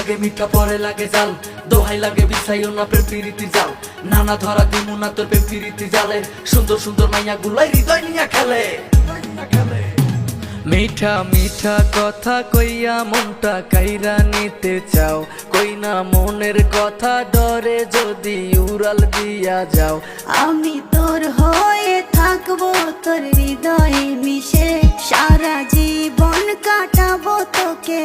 লাগে মিঠা পরে লাগে জাল, দোহাই লাগে বিছাইও না প্রেম প্রীতির জাল। নানা ধরা দিমু না তোর প্রেম প্রীতির জালে, সুন্দর সুন্দর মাইয়া গুলাই হৃদয় নিয়ে খেলে। মিঠা মিঠা কথা কইয়া মনটা কাইরা নিতে চাও, কই না মনের কথা ডরে যদি উড়াল দিয়া যাও। আমি তোর হয়ে থাকবো তোর হৃদয়ে মিশে, সারা জীবন কাটাবো তোকে